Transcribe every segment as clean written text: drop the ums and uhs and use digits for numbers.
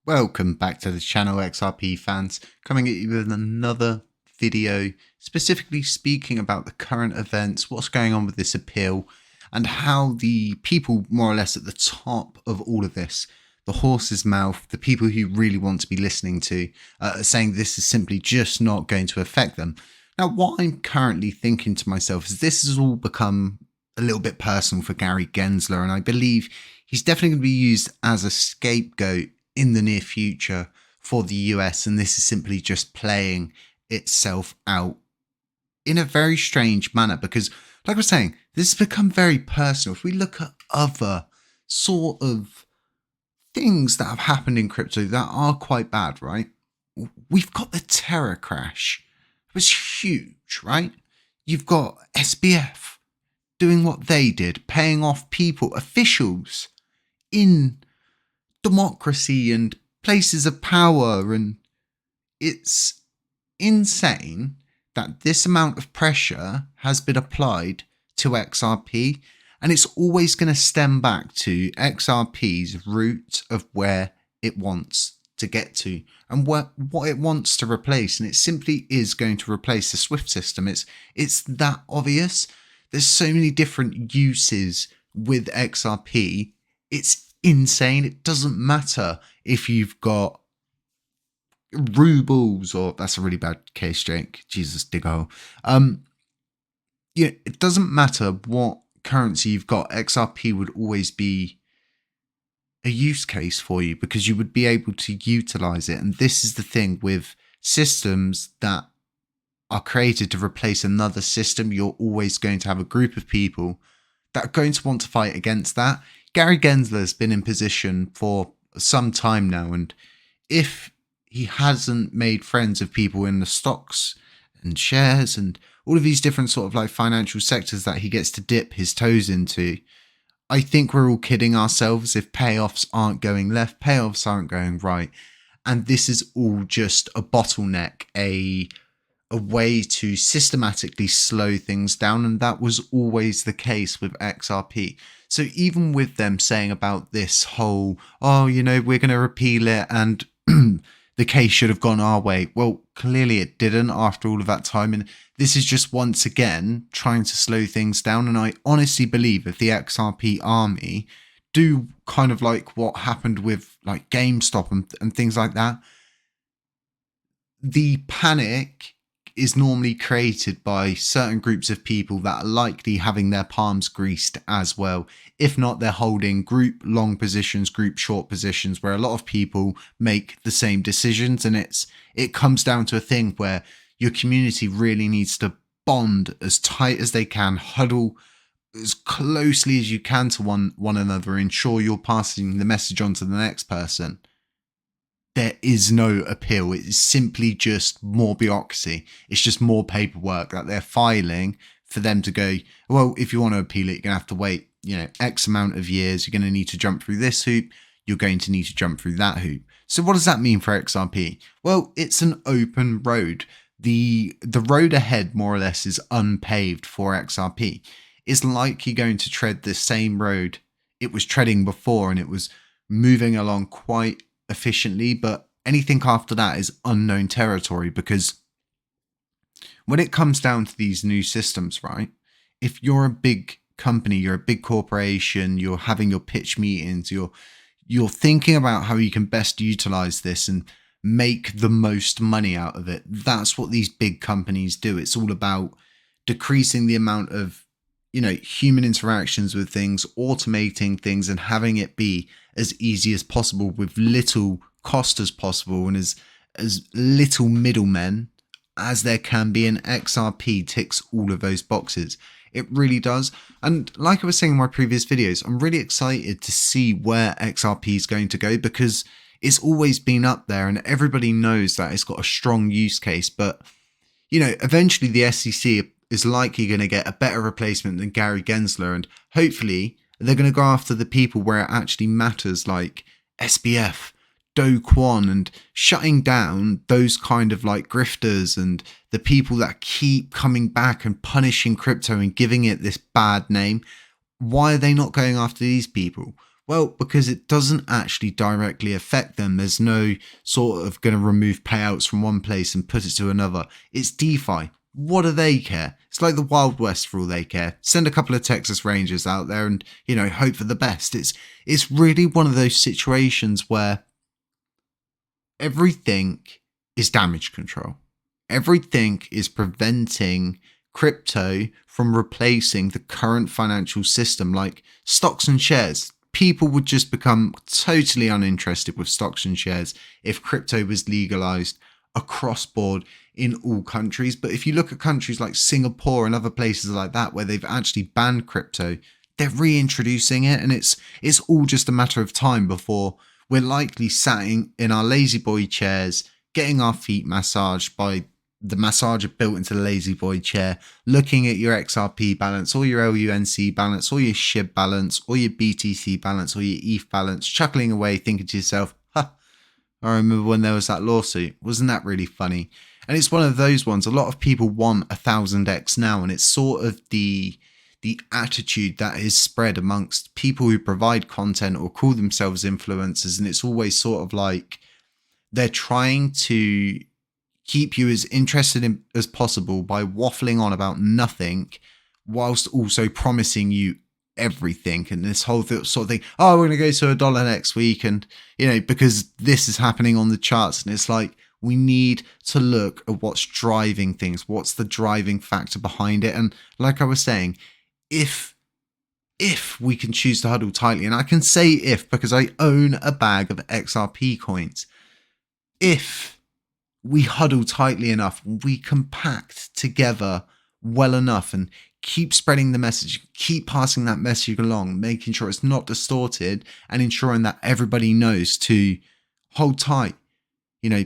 Welcome back to the channel, XRP fans, coming at you with another video specifically speaking about the current events, what's going on with this appeal, and how the people more or less at the top of all of this, the horse's mouth, the people who really want to be listening to, are saying this is simply just not going to affect them. Now, what I'm currently thinking to myself is this has all become a little bit personal for Gary Gensler, and I believe he's definitely going to be used as a scapegoat in the near future for the US, and this is simply just playing itself out in a very strange manner because, like I was saying, this has become very personal. If we look at other sort of things that have happened in crypto that are quite bad, right? We've got the Terror crash. It was huge, right? You've got SBF doing what they did, paying off people, officials in democracy and places of power, and it's insane that this amount of pressure has been applied to XRP, and it's always going to stem back to XRP's root of where it wants to get to and what it wants to replace, and it simply is going to replace the SWIFT system. It's that obvious. There's so many different uses with XRP. It's insane. It doesn't matter if you've got rubles, or that's a really bad case, Jake. Jesus, dig a hole. Yeah, it doesn't matter what currency you've got. XRP would always be a use case for you because you would be able to utilize it. And this is the thing with systems that are created to replace another system. You're always going to have a group of people that are going to want to fight against that. Gary Gensler has been in position for some time now, and if he hasn't made friends of people in the stocks and shares and all of these different sort of like financial sectors that he gets to dip his toes into, I think we're all kidding ourselves if payoffs aren't going left, payoffs aren't going right. And this is all just a bottleneck, a way to systematically slow things down, and that was always the case with XRP. So even with them saying about this whole, oh, you know, we're going to repeal it and the case should have gone our way, well, clearly it didn't after all of that time, and this is just once again trying to slow things down. And I honestly believe if the XRP army do kind of like what happened with like GameStop and things like that, the panic is normally created by certain groups of people that are likely having their palms greased as well. If not, they're holding group long positions, group short positions, where a lot of people make the same decisions. And it comes down to a thing where your community really needs to bond as tight as they can, huddle as closely as you can to one another, ensure you're passing the message on to the next person. There is no appeal. It is simply just more bureaucracy. It's just more paperwork that they're filing for them to go, well, if you want to appeal it, you're going to have to wait, you know, X amount of years. You're going to need to jump through this hoop. You're going to need to jump through that hoop. So what does that mean for XRP? Well, it's an open road. The road ahead more or less is unpaved for XRP. It's likely going to tread the same road it was treading before, and it was moving along quite efficiently, but anything after that is unknown territory, because when it comes down to these new systems, right, if you're a big company, you're a big corporation, you're having your pitch meetings, you're thinking about how you can best utilize this and make the most money out of it. That's what these big companies do. It's all about decreasing the amount of, you know, human interactions with things, automating things, and having it be as easy as possible with little cost as possible and as little middlemen as there can be. And XRP ticks all of those boxes. It really does. And like I was saying in my previous videos, I'm really excited to see where XRP is going to go, because it's always been up there and everybody knows that it's got a strong use case. But, you know, eventually the SEC is likely going to get a better replacement than Gary Gensler, and hopefully they're going to go after the people where it actually matters, like SBF, Do Kwon, and shutting down those kind of like grifters and the people that keep coming back and punishing crypto and giving it this bad name. Why are they not going after these people? Well, because it doesn't actually directly affect them. There's no sort of going to remove payouts from one place and put it to another. It's DeFi. What do they care? It's like the Wild West for all they care. Send a couple of Texas Rangers out there and, hope for the best. It's really one of those situations where everything is damage control. Everything is preventing crypto from replacing the current financial system, like stocks and shares. People would just become totally uninterested with stocks and shares if crypto was legalized across board in all countries. But if you look at countries like Singapore and other places like that where they've actually banned crypto, they're reintroducing it, and it's all just a matter of time before we're likely sat in our lazy boy chairs, getting our feet massaged by the massager built into the lazy boy chair, looking at your XRP balance, or your LUNC balance, or your SHIB balance, or your BTC balance, or your ETH balance, chuckling away, thinking to yourself, I remember when there was that lawsuit. Wasn't that really funny? And it's one of those ones. A lot of people want 1000x now, and it's sort of the attitude that is spread amongst people who provide content or call themselves influencers. And it's always sort of like they're trying to keep you as interested as possible by waffling on about nothing, whilst also promising you everything. And this whole sort of thing, we're going to go to $1 next week, and because this is happening on the charts. And it's like, we need to look at what's driving things, what's the driving factor behind it. And like I was saying, if we can choose to huddle tightly, and I can say if because I own a bag of XRP coins, if we huddle tightly enough, we compact together well enough and keep spreading the message, keep passing that message along, making sure it's not distorted, and ensuring that everybody knows to hold tight,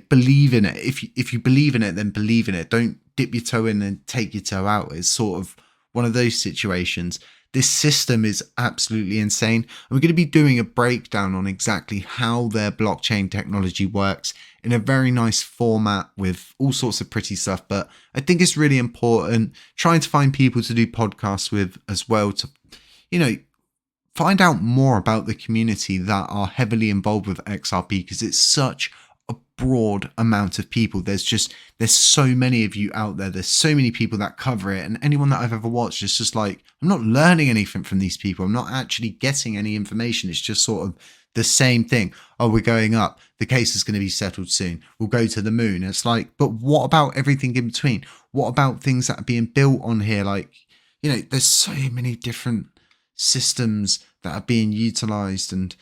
believe in it. If you believe in it, then believe in it. Don't dip your toe in and take your toe out. It's sort of one of those situations. This system is absolutely insane. And we're going to be doing a breakdown on exactly how their blockchain technology works in a very nice format with all sorts of pretty stuff. But I think it's really important trying to find people to do podcasts with as well to, find out more about the community that are heavily involved with XRP, because it's such a broad amount of people. There's so many of you out there. There's so many people that cover it, and anyone that I've ever watched, it's just like, I'm not learning anything from these people. I'm not actually getting any information. It's just sort of the same thing. We're going up. The case is going to be settled soon. We'll go to the moon. It's like, but what about everything in between? What about things that are being built on here? Like, there's so many different systems that are being utilized, and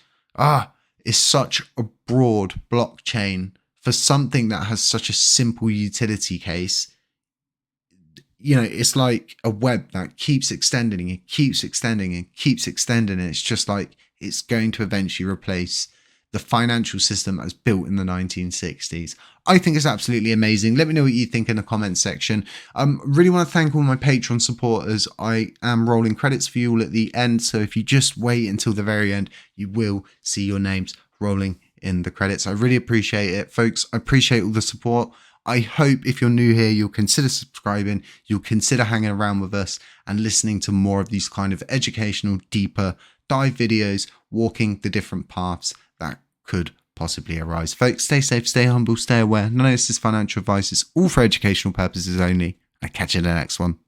it's such a broad blockchain for something that has such a simple utility case. It's like a web that keeps extending and keeps extending and keeps extending. And it's just like, it's going to eventually replace the financial system as built in the 1960s. I think it's absolutely amazing. Let me know what you think in the comment section. Really want to thank all my Patreon supporters. I am rolling credits for you all at the end. So if you just wait until the very end, you will see your names rolling in the credits. I really appreciate it, folks. I appreciate all the support. I hope if you're new here, you'll consider subscribing, you'll consider hanging around with us and listening to more of these kind of educational, deeper dive videos, walking the different paths that could possibly arise. Folks, stay safe, stay humble, stay aware. None of this is financial advice. It's all for educational purposes only. I'll catch you in the next one.